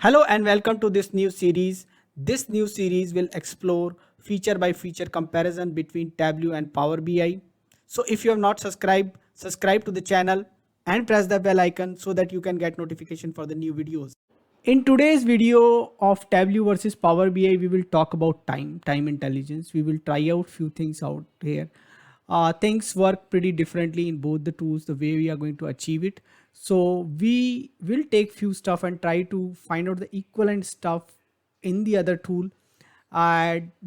Hello and welcome to this new series. This new series will explore feature by feature comparison between Tableau and Power BI. So if you have not subscribed, subscribe to the channel and press the bell icon so that you can get notification for the new videos. In today's video of Tableau versus Power BI, we will talk about time intelligence. We will try out few things out here. Things work pretty differently in both the tools, the way we are going to achieve it. So we will take few stuff and try to find out the equivalent stuff in the other tool.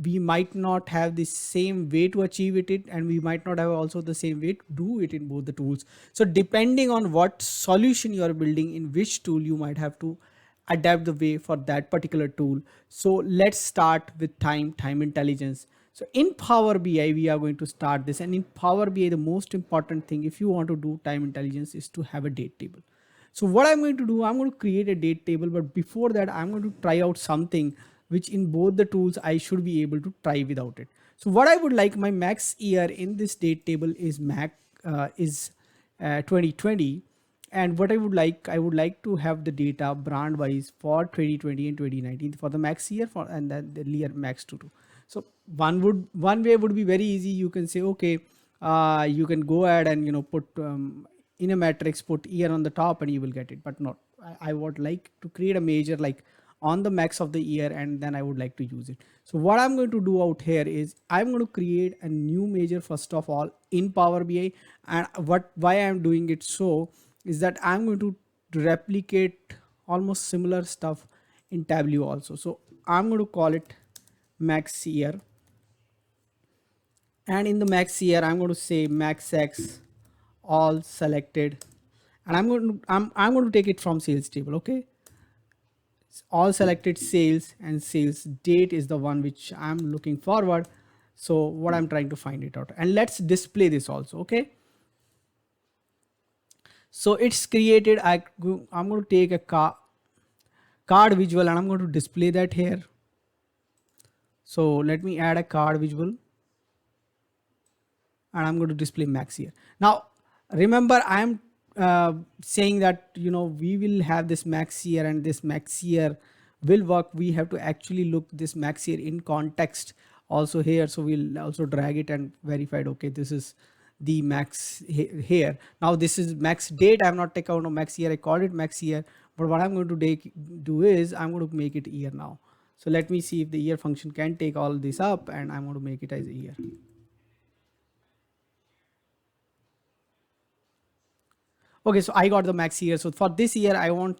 We might not have the same way to achieve it, and we might not have also the same way to do it in both the tools. So depending on what solution you are building in which tool, you might have to adapt the way for that particular tool. So let's start with time intelligence. So in Power BI, we are going to start this. And in Power BI, the most important thing, if you want to do time intelligence, is to have a date table. So what I'm going to do, I'm going to create a date table. But before that, I'm going to try out something which in both the tools, I should be able to try without it. So what I would like, my max year in this date table is 2020. And what I would like to have the data brand wise for 2020 and 2019 for the max year for, and then the year max to do. So one way would be very easy. You can say, okay, you can go ahead and put in a matrix, put year on the top and you will get it. But not, I would like to create a measure like on the max of the year, and then I would like to use it. So what I'm going to do out here is I'm going to create a new measure first of all in Power BI. And why I'm doing it so is that I'm going to replicate almost similar stuff in Tableau also. So I'm going to call it max year, and in the max year I'm going to say max x all selected, and I'm going to take it from sales table. Okay, all selected sales, and sales date is the one which I'm looking forward. So what I'm trying to find it out, and let's display this also. Okay, so it's created. I'm going to take a card visual and I'm going to display that here. So let me add a card visual and I'm going to display max here. Now remember, I'm saying that we will have this max here, and this max here will work. We have to actually look this max here in context also here. So we'll also drag it and verified, okay, this is the max here. Now this is max date. I have not taken out of max year, I called it max year. But what I'm going to do is I'm going to make it year now. So let me see if the year function can take all this up, and I'm going to make it as a year. Okay, so I got the max year. So for this year, I want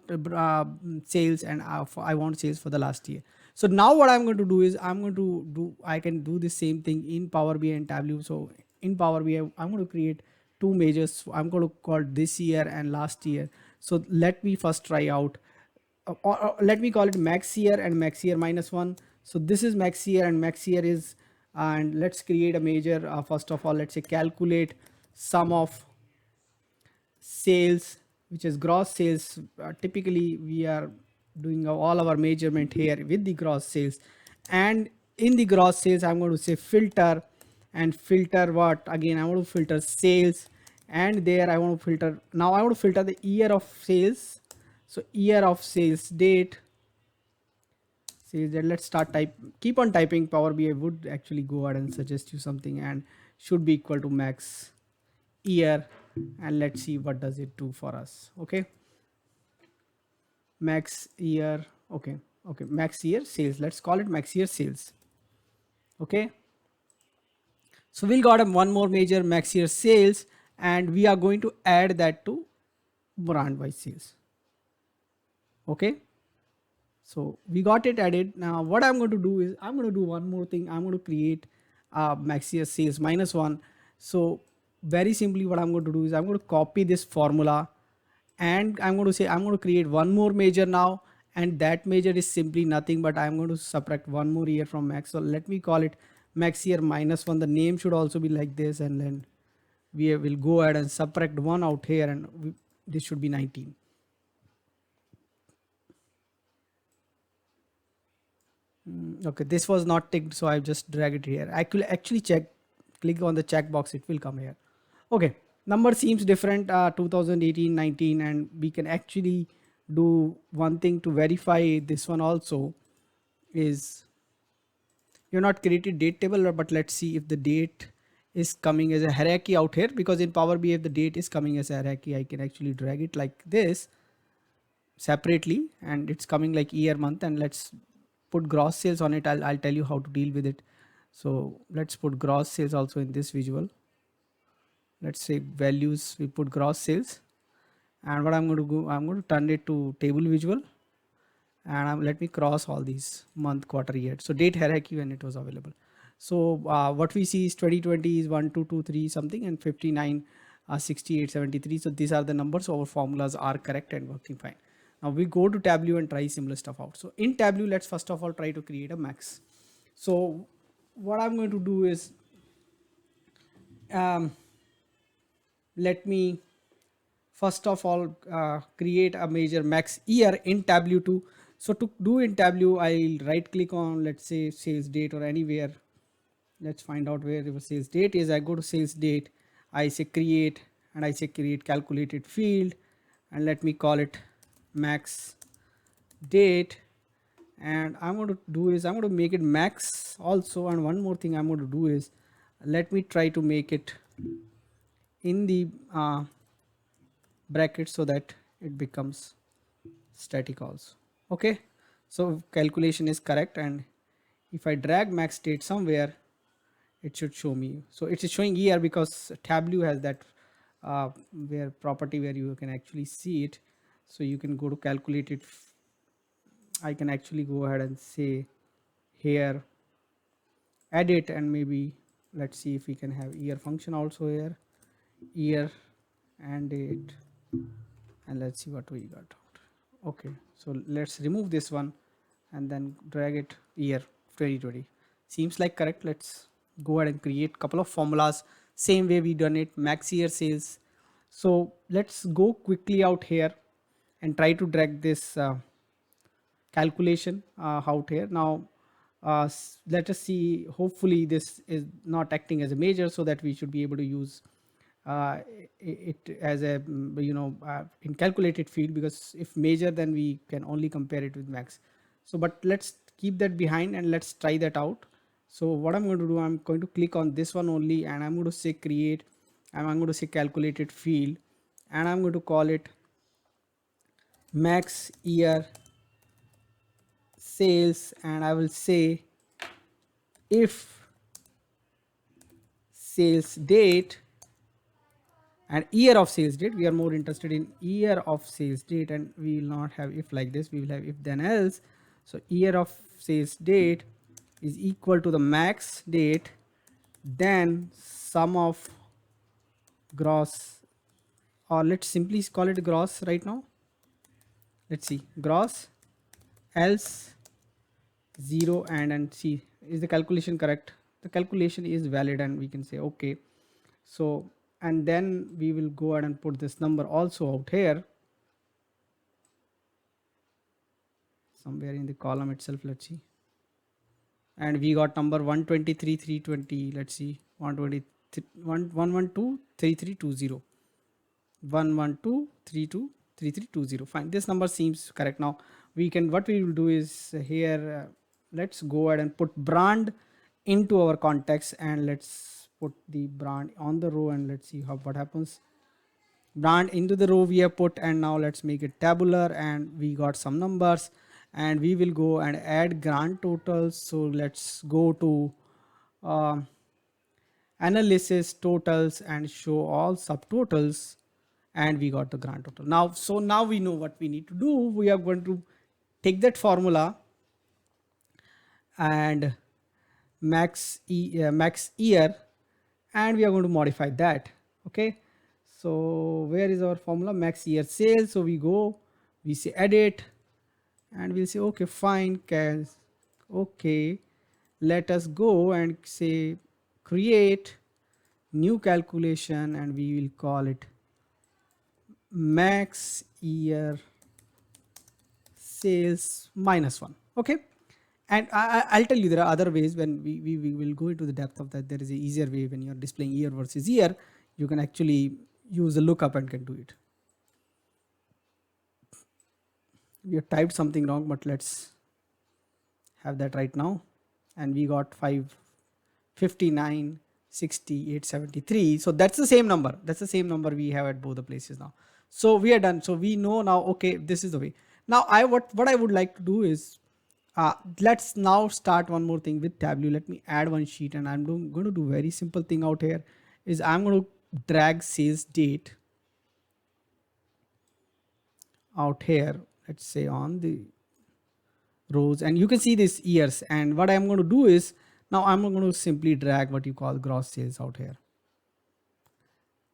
sales, and I want sales for the last year. So now what I'm going to do is I can do the same thing in Power BI and Tableau. So in Power BI, I'm going to create two measures. So I'm going to call this year and last year. So let me first try out, or let me call it max year and max year minus one. So this is max year and max year is, and let's create a measure. First of all, let's say calculate sum of sales, which is gross sales. Typically we are doing all our measurement here with the gross sales, and in the gross sales I'm going to say filter, and filter what, again I want to filter sales, and there I want to filter, now I want to filter the year of sales. So year of sales date says that, let's start keep on typing. Power BI would actually go ahead and suggest you something, and should be equal to max year, and let's see what does it do for us. Okay, max year. Okay, max year sales, let's call it max year sales. Okay, so we'll got one more major max year sales, and we are going to add that to brand wise sales. Okay, so we got it added. Now what I'm going to do is I'm going to do one more thing. I'm going to create max year sales minus one. So very simply what I'm going to do is I'm going to copy this formula, and I'm going to say I'm going to create one more measure now, and that measure is simply nothing but I'm going to subtract one more year from max. So let me call it max year minus one. The name should also be like this, and then we will go ahead and subtract one out here, and this should be 19. Okay, this was not ticked, so I just drag it here. I could actually click on the checkbox, it will come here. Okay, number seems different, 2018, 19, and we can actually do one thing to verify this one also is you're not created date table, but let's see if the date is coming as a hierarchy out here, because in Power BI if the date is coming as a hierarchy, I can actually drag it like this separately and it's coming like year, month, and let's put gross sales on it. I'll tell you how to deal with it. So let's put gross sales also in this visual. Let's say values, we put gross sales, and what I'm going to do, I'm going to turn it to table visual, and let me cross all these month, quarter, year. So date hierarchy when it was available. So what we see is 2020 is 1 2 2 3 something, and 59 68 73. So these are the numbers. So our formulas are correct and working fine. Now we go to Tableau and try similar stuff out. So in Tableau, let's first of all try to create a max. So what I'm going to do is let me first of all create a major max year in Tableau 2. So to do in Tableau, I'll right click on, let's say, sales date or anywhere. Let's find out where the sales date is. I go to sales date, I say create, and I say create calculated field, and let me call it max date. And I'm going to do is I'm going to make it max also. And one more thing I'm going to do is let me try to make it in the bracket so that it becomes static also. Okay, so calculation is correct, and if I drag max date somewhere, it should show me. So it is showing year because Tableau has that where property where you can actually see it. So you can go to calculate it. I can actually go ahead and say here edit, and maybe let's see if we can have year function also here, year and date, and let's see what we got out. Okay, so let's remove this one and then drag it year 2020. Seems like correct. Let's go ahead and create couple of formulas same way we done it, max year sales. So let's go quickly out here and try to drag this calculation out here. Now let us see, hopefully this is not acting as a major, so that we should be able to use it as a in calculated field, because if major then we can only compare it with max. So but let's keep that behind and let's try that out. So what I'm going to do, I'm going to click on this one only, and I'm going to say create, and I'm going to say calculated field, and I'm going to call it max year sales, and I will say if sales date and year of sales date. We are more interested in year of sales date, and we will not have if like this, we will have if then else. So year of sales date is equal to the max date, then sum of gross, or let's simply call it gross right now. Let's see, gross, else 0, and see, is the calculation correct? The calculation is valid, and we can say okay. So and then we will go ahead and put this number also out here somewhere in the column itself. Let's see, and we got number 123 320. Let's see, 112 3320, 112 32 3320. Fine, this number seems correct. Now we can, what we will do is here let's go ahead and put brand into our context, and let's put the brand on the row, and let's see what happens. Brand into the row we have put, and now let's make it tabular, and we got some numbers, and we will go and add grand totals. So let's go to analysis totals and show all subtotals, and we got the grand total. Now so now we know what we need to do. We are going to take that formula and max year, and we are going to modify that. Okay, so where is our formula? Max year sales. So we go, we say edit, and we'll say okay fine, okay, let us go and say create new calculation, and we will call it max year sales -1. Okay, and I'll tell you there are other ways when we will go into the depth of that. There is an easier way when you're displaying year versus year. You can actually use a lookup and can do it. We have typed something wrong, but let's have that right now. And we got 559, 60, 873. So that's the same number. That's the same number we have at both the places now. So we are done. So we know now, okay, this is the way. Now what I would like to do is, let's now start one more thing with Tableau. Let me add one sheet, and I'm going to do very simple thing out here is I'm going to drag sales date out here, let's say on the rows, and you can see this years. And what I'm going to do is now I'm going to simply drag what you call gross sales out here.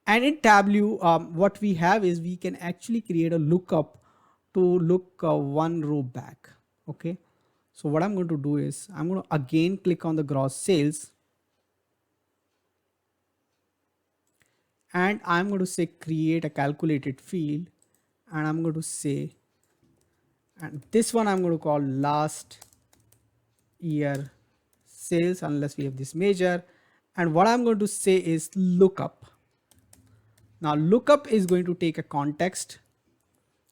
And in Tableau, what we have is we can actually create a lookup to look one row back. Okay. So what I'm going to do is I'm going to again click on the gross sales, and I'm going to say create a calculated field, and I'm going to say, and this one I'm going to call last year sales unless we have this measure. And what I'm going to say is lookup. Now lookup is going to take a context,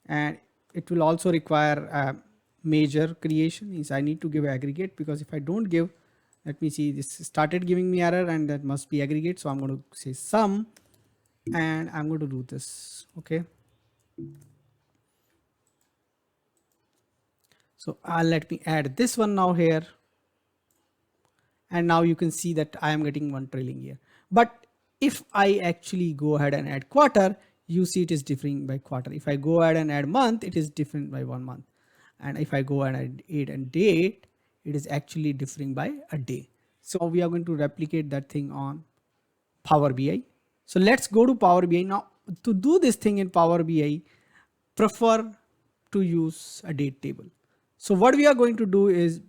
and it will also require a measure creation. Is I need to give aggregate, because if I don't give, let me see, this started giving me error, and that must be aggregate. So I'm going to say sum, and I'm going to do this. Okay. So let me add this one now here. And now you can see that I am getting one trailing year. But if I actually go ahead and add quarter, you see it is differing by quarter. If I go ahead and add month, it is different by 1 month. And if I go ahead and add date, it is actually differing by a day. So we are going to replicate that thing on Power BI. So let's go to Power BI. Now to do this thing in Power BI, prefer to use a date table. So what we are going to do is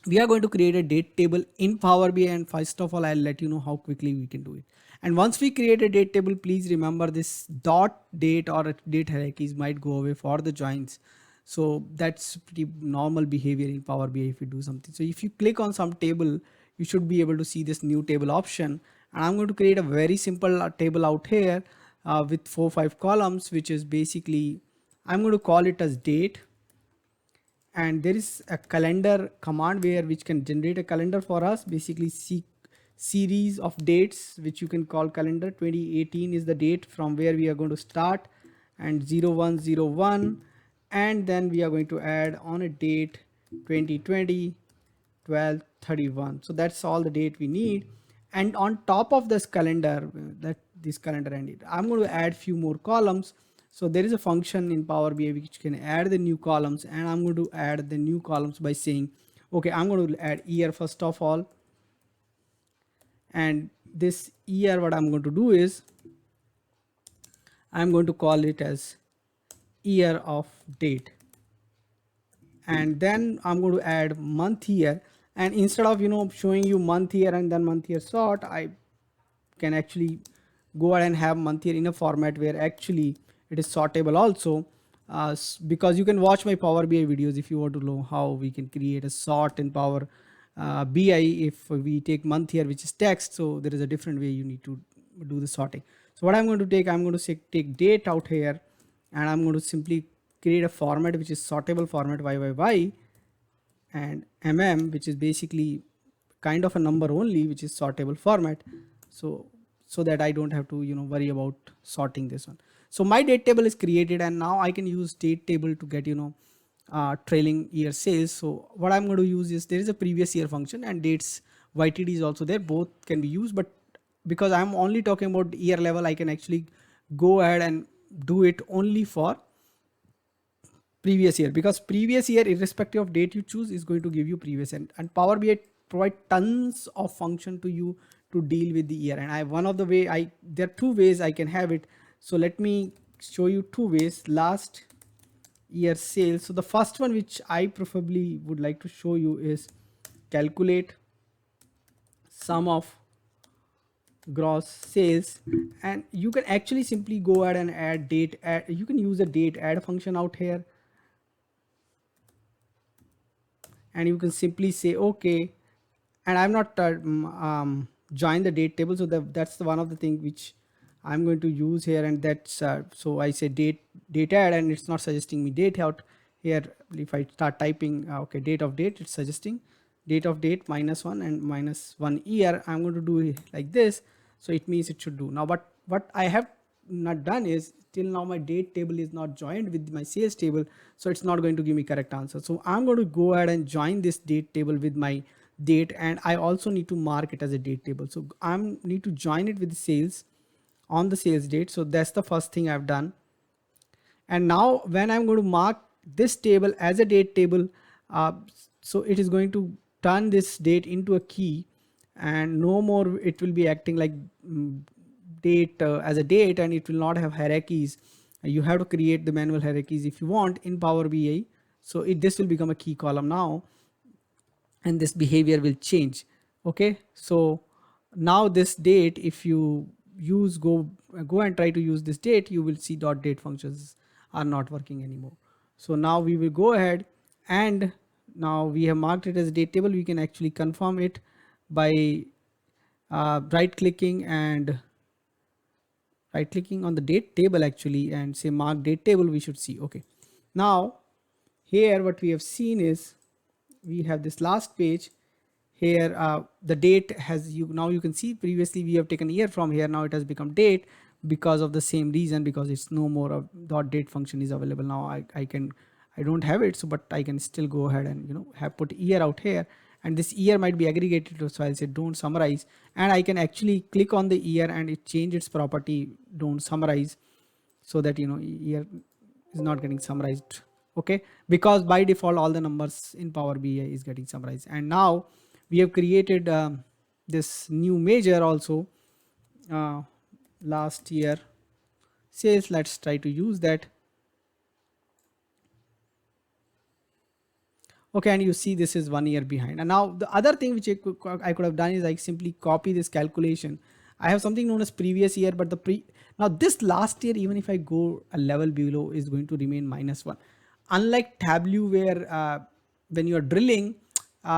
we are going to create a date table in Power BI, and first of all, I'll let you know how quickly we can do it. And once we create a date table, please remember this dot date or date hierarchies might go away for the joins. So that's pretty normal behavior in Power BI if you do something. So if you click on some table, you should be able to see this new table option. And I'm going to create a very simple table out here with 4-5 columns, which is basically, I'm going to call it as date. And there is a calendar command where which can generate a calendar for us, basically series of dates, which you can call calendar. 2018 is the date from where we are going to start, and 0101, and then we are going to add on a date 2020 12/31. So that's all the date we need. And on top of this calendar, that this calendar ended, I'm going to add few more columns. So there is a function in Power BI which can add the new columns, and I'm going to add the new columns by saying, okay, I'm going to add year first of all. And this year, what I'm going to do is I'm going to call it as year of date. And then I'm going to add month here. And instead of, showing you month year and then month year sort, I can actually go ahead and have month year in a format where actually it is sortable also, because you can watch my Power BI videos if you want to know how we can create a sort in Power BI. If we take month here, which is text, so there is a different way you need to do the sorting. So what I'm going to take, I'm going to say take date out here, and I'm going to simply create a format which is sortable format YYY, and which is basically kind of a number only, which is sortable format. So that I don't have to worry about sorting this one. So my date table is created, and now I can use date table to get trailing year sales. So what I'm going to use is, there is a previous year function, and dates YTD is also there. Both can be used, but because I'm only talking about year level, I can actually go ahead and do it only for previous year, because previous year, irrespective of date you choose, is going to give you previous. And Power BI provide tons of function to you to deal with the year. And one of the way there are two ways I can have it. So let me show you two ways. Last year sales. So the first one, which I preferably would like to show you, is calculate sum of gross sales. And you can actually simply go ahead and add date. You can use a date add function out here, and you can simply say okay. And I'm not join the date table, so that's one of the things which I'm going to use here, and that's so I say date add, and it's not suggesting me date out here. If I start typing okay, date of date, it's suggesting date of date -1 and -1 year. I'm going to do it like this, so it means it should do. Now what I have not done is, till now my date table is not joined with my sales table, so it's not going to give me correct answer. So I'm going to go ahead and join this date table with my date, and I also need to mark it as a date table. So I need to join it with the sales on the sales date. So that's the first thing I've done. And now when I'm going to mark this table as a date table, uh, so it is going to turn this date into a key, and no more it will be acting like date as a date, and it will not have hierarchies. You have to create the manual hierarchies if you want in Power BI. So this will become a key column now, and this behavior will change. Okay, so now this date, if you use go and try to use this date, you will see dot date functions are not working anymore. So now we will go ahead, and now we have marked it as a date table. We can actually confirm it by right clicking on the date table actually, and say mark date table. We should see, okay, now here what we have seen is, we have this last page here. The date has, now you can see previously we have taken year from here, now it has become date because of the same reason, because it's no more a dot date function is available now. I don't have it, so but I can still go ahead and have put year out here, and this year might be aggregated, so I'll say don't summarize, and I can actually click on the year and it change its property don't summarize, so that year is not getting summarized. Okay, because by default all the numbers in Power BI is getting summarized. And now we have created this new measure also, last year sales. Let's try to use that. Okay, and you see this is 1 year behind. And now the other thing which I could have done is I simply copy this calculation. I have something known as previous year, but now this last year, even if I go a level below, is going to remain -1. Unlike Tableau, where when you are drilling,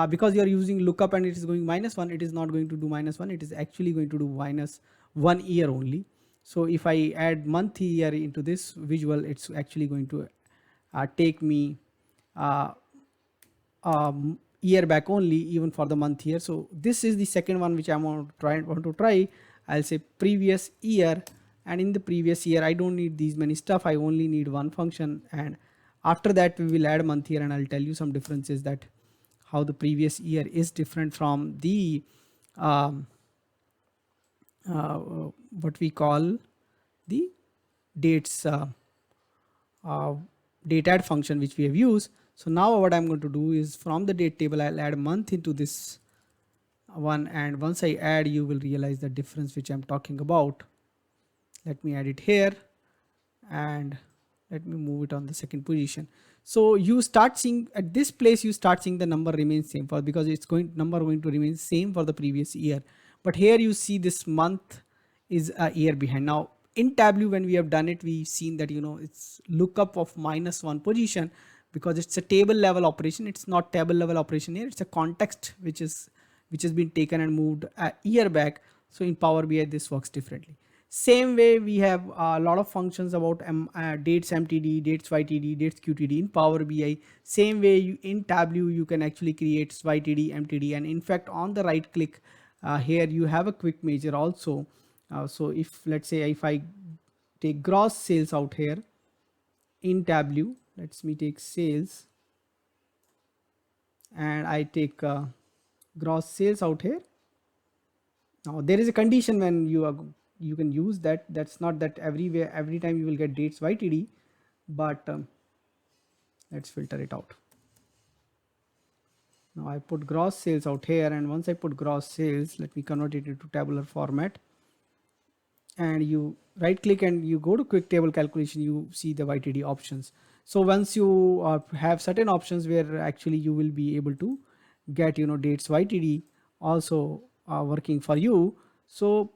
because you are using lookup and it is going -1, it is not going to do -1. It is actually going to do -1 year only. So if I add month year into this visual, it's actually going to take me year back only, even for the month here. So this is the second one which I want to try. I'll say previous year, and in the previous year I don't need these many stuff, I only need one function, and after that we will add month here, and I'll tell you some differences, that how the previous year is different from the what we call the dates date add function which we have used. So now what I'm going to do is, from the date table I'll add month into this one, and once I add, you will realize the difference which I'm talking about. Let me add it here, and let me move it on the second position. So you start seeing at this place, you start seeing the number remains same, for because it's number going to remain same for the previous year. But here you see this month is a year behind. Now in Tableau, when we have done it, we've seen that it's lookup of -1 position, because it's a table level operation. It's not table level operation here, it's a context which has been taken and moved a year back. So in Power BI this works differently. Same way we have a lot of functions about dates MTD, dates YTD, dates QTD in Power BI. Same way in Tableau you can actually create YTD, MTD, and in fact on the right click here you have a quick measure also. So if let's say if I take gross sales out here in Tableau, let me take sales, and I take gross sales out here. Now there is a condition when you can use that. That's not that every time you will get dates YTD, but let's filter it out. Now I put gross sales out here, and once I put gross sales, let me convert it into tabular format, and you right click and you go to quick table calculation, you see the YTD options. So once you have certain options where actually you will be able to get dates YTD also working for you, so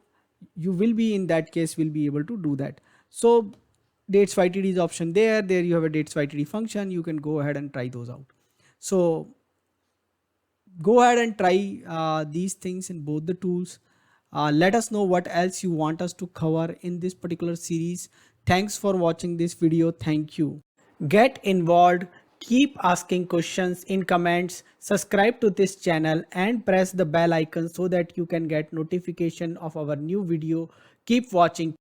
you will be, in that case, will be able to do that. So dates YTD is option there you have a dates YTD function. You can go ahead and try those out. So go ahead and try these things in both the tools. Let us know what else you want us to cover in this particular series. Thanks for watching this video. Thank you. Get involved. Keep asking questions in comments. Subscribe to this channel and press the bell icon so that you can get notification of our new video. Keep watching.